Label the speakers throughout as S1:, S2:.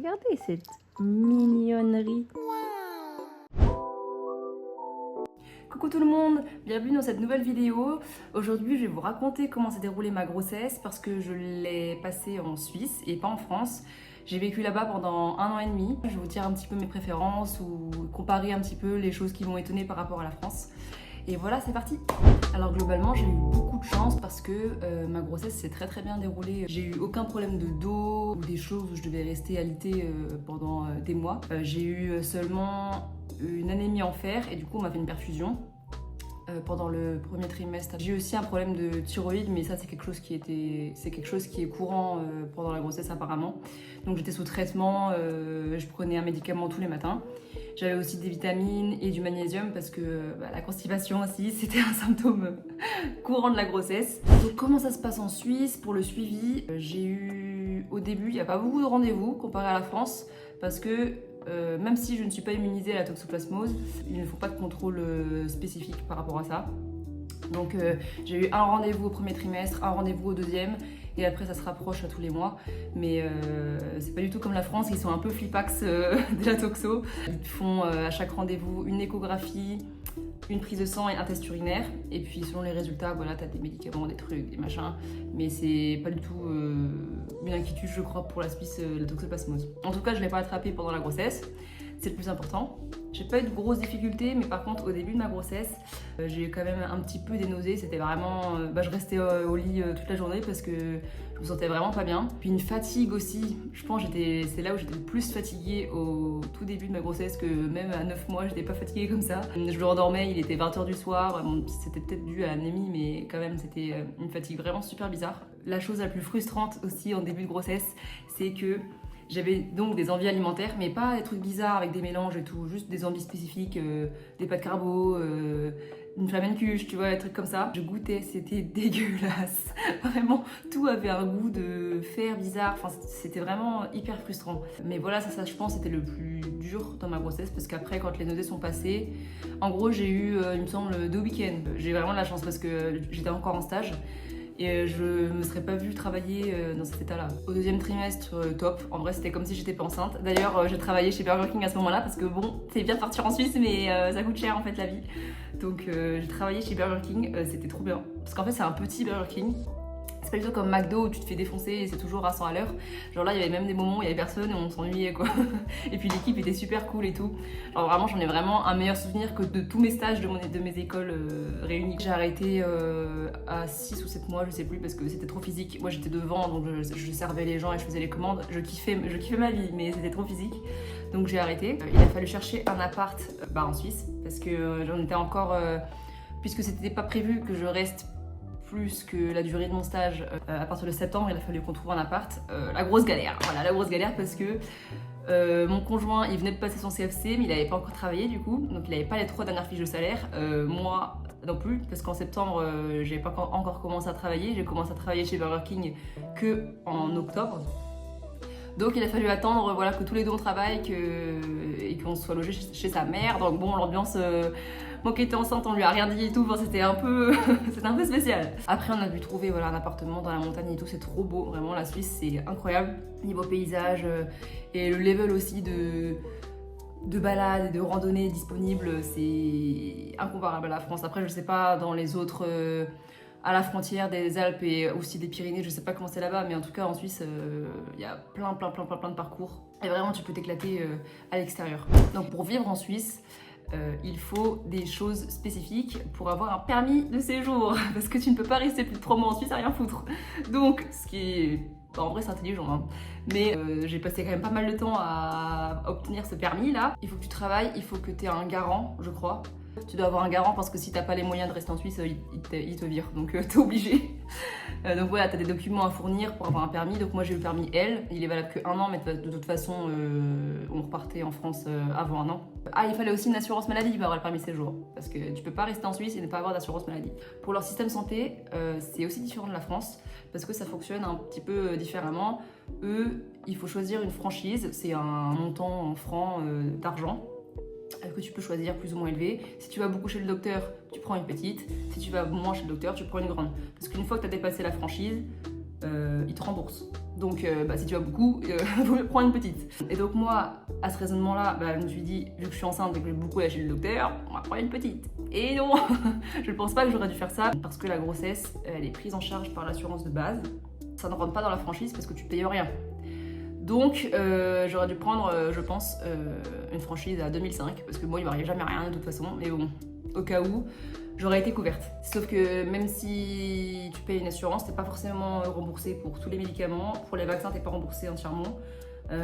S1: Regardez cette mignonnerie. Coucou tout le monde, bienvenue dans cette nouvelle vidéo. Aujourd'hui je vais vous raconter comment s'est déroulée ma grossesse parce que je l'ai passée en Suisse et pas en France. J'ai vécu là-bas pendant 1 an et demi. Je vais vous dire un petit peu mes préférences ou comparer un petit peu les choses qui m'ont étonnée par rapport à la France. Et voilà, c'est parti. Alors globalement, j'ai eu beaucoup de chance parce que ma grossesse s'est très bien déroulée. J'ai eu aucun problème de dos ou des choses où je devais rester alitée pendant des mois. J'ai eu seulement une anémie en fer et du coup on m'a fait une perfusion pendant le premier trimestre. J'ai eu aussi un problème de thyroïde, mais ça c'est quelque chose qui est courant pendant la grossesse apparemment. Donc j'étais sous traitement, je prenais un médicament tous les matins. J'avais aussi des vitamines et du magnésium parce que la constipation aussi c'était un symptôme courant de la grossesse. Donc comment ça se passe en Suisse pour le suivi? J'ai eu au début, il n'y a pas beaucoup de rendez-vous comparé à la France parce que même si je ne suis pas immunisée à la toxoplasmose, il ne faut pas de contrôle spécifique par rapport à ça. Donc j'ai eu un rendez-vous au premier trimestre, un rendez-vous au deuxième, et après ça se rapproche à tous les mois. Mais c'est pas du tout comme la France, ils sont un peu flipax de la toxo. Ils te font à chaque rendez-vous une échographie, une prise de sang et un test urinaire. Et puis selon les résultats, voilà, t'as des médicaments, des trucs, des machins. Mais c'est pas du tout une inquiétude, je crois, pour la Suisse, la toxoplasmose. En tout cas, je l'ai pas attrapé pendant la grossesse. C'est le plus important. J'ai pas eu de grosses difficultés, mais par contre, au début de ma grossesse, j'ai eu quand même un petit peu des nausées. C'était vraiment... je restais au lit toute la journée parce que je me sentais vraiment pas bien. Puis une fatigue aussi. Je pense que c'est là où j'étais le plus fatiguée au tout début de ma grossesse, que même à 9 mois, j'étais pas fatiguée comme ça. Je me rendormais, il était 20h du soir. Bon, c'était peut-être dû à l'anémie, mais quand même, c'était une fatigue vraiment super bizarre. La chose la plus frustrante aussi en début de grossesse, c'est que j'avais donc des envies alimentaires, mais pas des trucs bizarres avec des mélanges et tout, juste des envies spécifiques, des pâtes carbo, une flamencuche, tu vois, des trucs comme ça. Je goûtais, c'était dégueulasse. Vraiment, tout avait un goût de fer bizarre, enfin c'était vraiment hyper frustrant. Mais voilà, ça je pense, c'était le plus dur dans ma grossesse, parce qu'après, quand les nausées sont passées, en gros, j'ai eu, il me semble, 2 week-ends. J'ai vraiment de la chance parce que j'étais encore en stage. Et je me serais pas vue travailler dans cet état-là. Au deuxième trimestre, top. En vrai, c'était comme si j'étais pas enceinte. D'ailleurs, j'ai travaillé chez Burger King à ce moment-là parce que bon, c'est bien de partir en Suisse, mais ça coûte cher en fait la vie. Donc j'ai travaillé chez Burger King, c'était trop bien. Parce qu'en fait, c'est un petit Burger King. C'est pas du tout comme McDo où tu te fais défoncer et c'est toujours à 100 à l'heure. Genre là, il y avait même des moments où il y avait personne et on s'ennuyait quoi. Et puis l'équipe était super cool et tout. Genre vraiment, j'en ai vraiment un meilleur souvenir que de tous mes stages de mes écoles réunies. J'ai arrêté à 6 ou 7 mois, je sais plus, parce que c'était trop physique. Moi j'étais devant, donc je servais les gens et je faisais les commandes. Je kiffais ma vie, mais c'était trop physique. Donc j'ai arrêté. Il a fallu chercher un appart en Suisse, parce que j'en étais encore... puisque c'était pas prévu que je reste plus que la durée de mon stage, à partir de septembre, il a fallu qu'on trouve un appart. La grosse galère, voilà, la grosse galère parce que mon conjoint, il venait de passer son CFC, mais il n'avait pas encore travaillé du coup, donc il n'avait pas les 3 dernières fiches de salaire. Moi non plus, parce qu'en septembre, j'avais pas encore commencé à travailler. J'ai commencé à travailler chez Burger King que en octobre. Donc il a fallu attendre voilà, que tous les deux on travaille et qu'on soit logé chez sa mère. Donc bon, l'ambiance... moi qui étais enceinte, on lui a rien dit et tout, enfin, c'était un peu spécial. Après on a pu trouver voilà, un appartement dans la montagne et tout, c'est trop beau, vraiment la Suisse c'est incroyable. Niveau paysage et le level aussi de balades et de randonnées disponibles, c'est incomparable à la France. Après je sais pas dans les autres... à la frontière des Alpes et aussi des Pyrénées, je sais pas comment c'est là-bas, mais en tout cas en Suisse, il y a plein de parcours. Et vraiment, tu peux t'éclater à l'extérieur. Donc pour vivre en Suisse, il faut des choses spécifiques pour avoir un permis de séjour, parce que tu ne peux pas rester plus de 3 mois en Suisse à rien foutre. Donc, ce qui est... en vrai, c'est intelligent, hein. Mais j'ai passé quand même pas mal de temps à obtenir ce permis-là. Il faut que tu travailles, il faut que tu aies un garant, je crois. Tu dois avoir un garant parce que si t'as pas les moyens de rester en Suisse, il te vire, donc t'es obligé. Donc voilà, t'as des documents à fournir pour avoir un permis. Donc moi j'ai eu le permis L, il est valable que 1 an, mais de toute façon on repartait en France avant 1 an. Ah, il fallait aussi une assurance maladie pour avoir le permis séjour, parce que tu peux pas rester en Suisse et ne pas avoir d'assurance maladie. Pour leur système santé, c'est aussi différent de la France, parce que ça fonctionne un petit peu différemment. Eux, il faut choisir une franchise, c'est un montant en francs d'argent que tu peux choisir plus ou moins élevé. Si tu vas beaucoup chez le docteur, tu prends une petite. Si tu vas moins chez le docteur, tu prends une grande. Parce qu'une fois que tu as dépassé la franchise, ils te remboursent. Donc si tu as beaucoup, il vaut mieux prendre une petite. Et donc moi, à ce raisonnement-là, je me suis dit, vu que je suis enceinte et que j'ai beaucoup lâché le docteur, on va prendre une petite. Et non, je ne pense pas que j'aurais dû faire ça, parce que la grossesse, elle est prise en charge par l'assurance de base. Ça ne rentre pas dans la franchise parce que tu payes rien. Donc j'aurais dû prendre, je pense, une franchise à 2005, parce que moi il m'arrive jamais rien de toute façon, mais bon, au cas où, j'aurais été couverte. Sauf que même si tu payes une assurance, t'es pas forcément remboursé pour tous les médicaments, pour les vaccins t'es pas remboursé entièrement.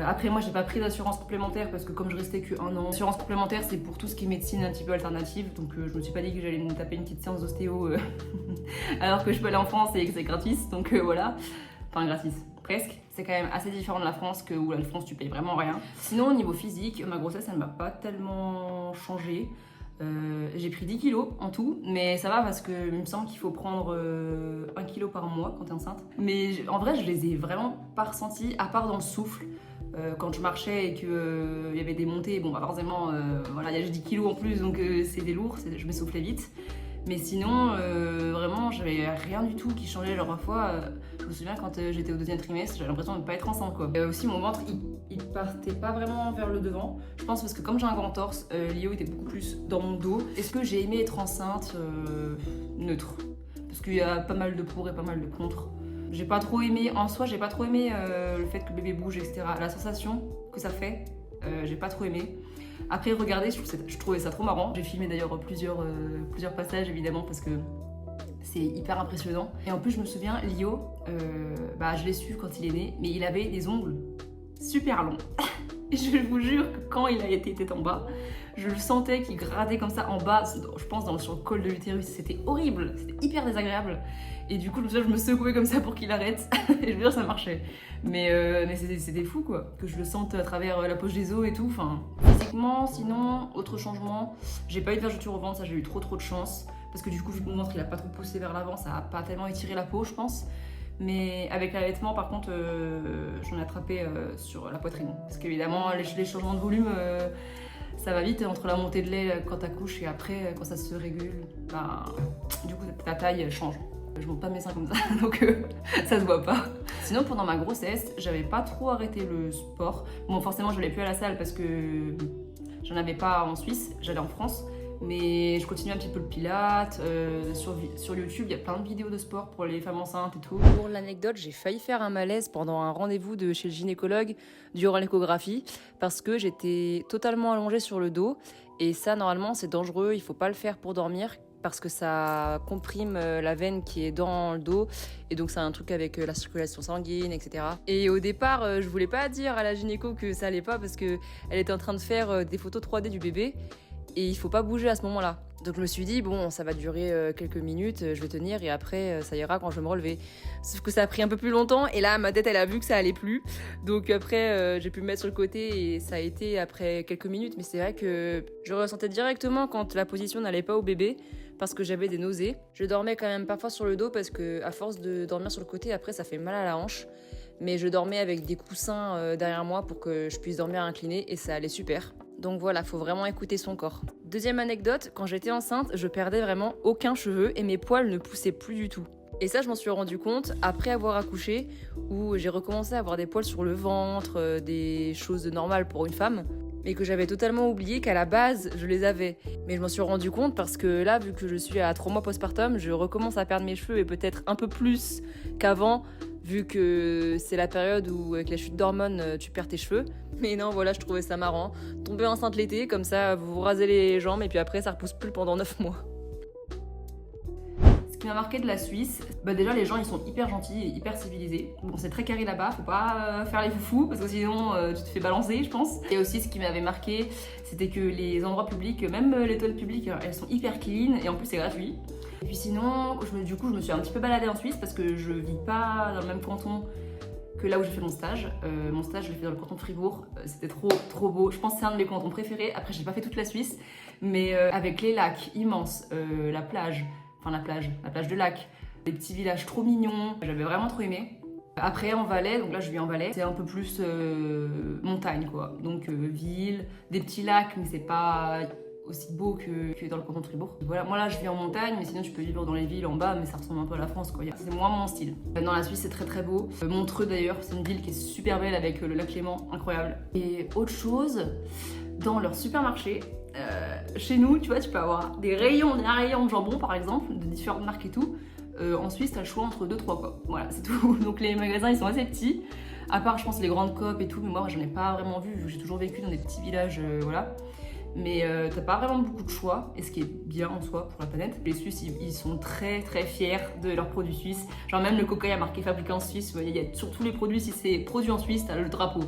S1: Après moi j'ai pas pris d'assurance complémentaire parce que comme je restais que 1 an, l'assurance complémentaire c'est pour tout ce qui est médecine un petit peu alternative, donc je me suis pas dit que j'allais me taper une petite séance d'ostéo alors que je peux aller en France et que c'est gratis, donc voilà, enfin gratis. Presque. C'est quand même assez différent de la France, où la France tu payes vraiment rien. Sinon au niveau physique, ma grossesse elle m'a pas tellement changé. J'ai pris 10 kilos en tout, mais ça va parce que il me semble qu'il faut prendre 1 kilo par mois quand t'es enceinte. Mais en vrai je les ai vraiment pas ressentis, à part dans le souffle. Quand je marchais et qu'il y avait des montées, bon forcément voilà, il y a 10 kilos en plus donc c'était lourd, je m'essoufflais vite. Mais sinon, vraiment, j'avais rien du tout qui changeait. Genre, parfois, je me souviens quand j'étais au 2e trimestre, j'avais l'impression de ne pas être enceinte, quoi. Aussi, mon ventre, il partait pas vraiment vers le devant. Je pense parce que comme j'ai un grand torse, Lio était beaucoup plus dans mon dos. Est-ce que j'ai aimé être enceinte neutre. Parce qu'il y a pas mal de pour et pas mal de contre. J'ai pas trop aimé, en soi, j'ai pas trop aimé le fait que le bébé bouge, etc. La sensation que ça fait, j'ai pas trop aimé. Après, regardez, je trouvais ça trop marrant. J'ai filmé d'ailleurs plusieurs passages, évidemment, parce que c'est hyper impressionnant. Et en plus, je me souviens, Lio, je l'ai su quand il est né, mais il avait des ongles super longs. Et je vous jure que quand il a été tête en bas, je le sentais qu'il grattait comme ça en bas, je pense sur le col de l'utérus. C'était horrible, c'était hyper désagréable. Et du coup, je me secouais comme ça pour qu'il arrête. Et je veux dire, ça marchait. Mais c'était fou, quoi. Que je le sente à travers la poche des os et tout. Enfin, physiquement, sinon, autre changement. J'ai pas eu de vergeture au ventre, ça j'ai eu trop de chance. Parce que du coup, vu que mon ventre il a pas trop poussé vers l'avant, ça a pas tellement étiré la peau, je pense. Mais avec l'allaitement, par contre, j'en ai attrapé sur la poitrine. Parce qu'évidemment, les changements de volume, ça va vite. Entre la montée de lait quand t'accouches et après, quand ça se régule, du coup, ta taille change. Je monte pas mes seins comme ça, donc ça se voit pas. Sinon, pendant ma grossesse, j'avais pas trop arrêté le sport. Bon, forcément, je n'allais plus à la salle parce que j'en avais pas en Suisse, j'allais en France. Mais je continuais un petit peu le pilates. Sur YouTube, il y a plein de vidéos de sport pour les femmes enceintes et tout. Pour l'anecdote, j'ai failli faire un malaise pendant un rendez-vous chez le gynécologue durant l'échographie parce que j'étais totalement allongée sur le dos. Et ça, normalement, c'est dangereux, il faut pas le faire pour dormir parce que ça comprime la veine qui est dans le dos. Et donc, c'est un truc avec la circulation sanguine, etc. Et au départ, je voulais pas dire à la gynéco que ça allait pas parce qu'elle était en train de faire des photos 3D du bébé. Et il faut pas bouger à ce moment-là. Donc je me suis dit, bon, ça va durer quelques minutes, je vais tenir et après, ça ira quand je vais me relever. Sauf que ça a pris un peu plus longtemps et là, ma tête, elle a vu que ça allait plus. Donc après, j'ai pu me mettre sur le côté et ça a été après quelques minutes. Mais c'est vrai que je ressentais directement quand la position n'allait pas au bébé parce que j'avais des nausées. Je dormais quand même parfois sur le dos parce que à force de dormir sur le côté, après, ça fait mal à la hanche. Mais je dormais avec des coussins derrière moi pour que je puisse dormir inclinée et ça allait super. Donc voilà, faut vraiment écouter son corps. Deuxième anecdote, quand j'étais enceinte, je perdais vraiment aucun cheveu et mes poils ne poussaient plus du tout. Et ça, je m'en suis rendu compte après avoir accouché, où j'ai recommencé à avoir des poils sur le ventre, des choses normales pour une femme, mais que j'avais totalement oublié qu'à la base, je les avais. Mais je m'en suis rendu compte parce que là, vu que je suis à 3 mois postpartum, je recommence à perdre mes cheveux et peut-être un peu plus qu'avant, vu que c'est la période où avec la chute d'hormones, tu perds tes cheveux. Mais non, voilà, je trouvais ça marrant. Tomber enceinte l'été, comme ça, vous vous rasez les jambes et puis après, ça repousse plus pendant 9 mois. Ce qui m'a marqué de la Suisse, déjà les gens ils sont hyper gentils et hyper civilisés. Bon, c'est très carré là-bas, faut pas faire les foufous parce que sinon tu te fais balancer, je pense. Et aussi ce qui m'avait marqué, c'était que les endroits publics, même les toilettes publiques, elles sont hyper clean et en plus c'est gratuit. Et puis sinon, du coup, je me suis un petit peu baladée en Suisse parce que je vis pas dans le même canton que là où j'ai fait mon stage. Mon stage, je l'ai fait dans le canton de Fribourg. C'était trop beau. Je pense que c'est un de mes cantons préférés. Après, j'ai pas fait toute la Suisse, mais avec les lacs immenses, la plage de lac, des petits villages trop mignons. J'avais vraiment trop aimé. Après, en Valais, donc là je vis en Valais, c'est un peu plus montagne quoi. Donc ville, des petits lacs, mais c'est pas aussi beau que dans le canton de Fribourg. Voilà, moi là je vis en montagne, mais sinon tu peux vivre dans les villes en bas, mais ça ressemble un peu à la France quoi. C'est moins mon style. Dans la Suisse c'est très très beau. Montreux d'ailleurs, c'est une ville qui est super belle avec le lac Léman, incroyable. Et autre chose, dans leur supermarché, chez nous tu vois, tu peux avoir des rayons de jambon par exemple, de différentes marques et tout. En Suisse t'as le choix entre 2-3 quoi. Voilà, c'est tout. Donc les magasins ils sont assez petits. À part je pense les grandes coop et tout, mais moi j'en ai pas vraiment vu, j'ai toujours vécu dans des petits villages, voilà. Mais t'as pas vraiment beaucoup de choix, et ce qui est bien en soi pour la planète. Les Suisses, ils sont très très fiers de leurs produits suisses. Genre même le coca, il y a marqué fabriqué en Suisse. Vous voyez, il y a sur tous les produits, si c'est produit en Suisse, t'as le drapeau.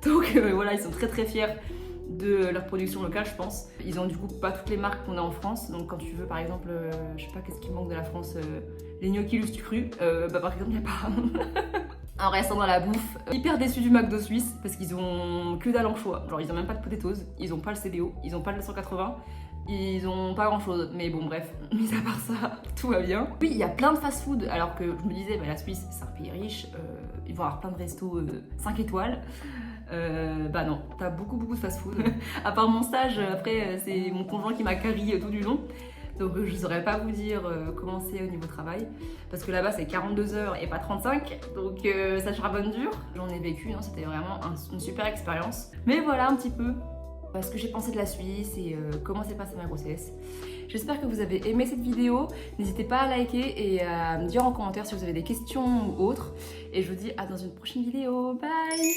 S1: Donc voilà, ils sont très très fiers de leur production locale, je pense. Ils ont du coup pas toutes les marques qu'on a en France. Donc quand tu veux, par exemple, je sais pas qu'est-ce qui manque de la France, les gnocchis Lustucru, bah par exemple, il n'y a pas. En restant dans la bouffe, hyper déçu du McDo suisse parce qu'ils ont que dalle en choix. Genre ils ont même pas de potatoes, ils ont pas le CDO, ils ont pas le 280, ils ont pas grand chose. Mais bon bref, mis à part ça, tout va bien. Oui, il y a plein de fast-food alors que je me disais, bah, la Suisse c'est un pays riche, ils vont avoir plein de restos 5 étoiles. Bah non, t'as beaucoup de fast-food. À part mon stage, après c'est mon conjoint qui m'a carry tout du long. Donc je saurais pas vous dire comment c'est au niveau travail. Parce que là-bas c'est 42 heures et pas 35. Donc ça charbonne dur. J'en ai vécu, hein, c'était vraiment une super expérience. Mais voilà un petit peu ce que j'ai pensé de la Suisse et comment s'est passée ma grossesse. J'espère que vous avez aimé cette vidéo. N'hésitez pas à liker et à me dire en commentaire si vous avez des questions ou autres. Et je vous dis à dans une prochaine vidéo. Bye.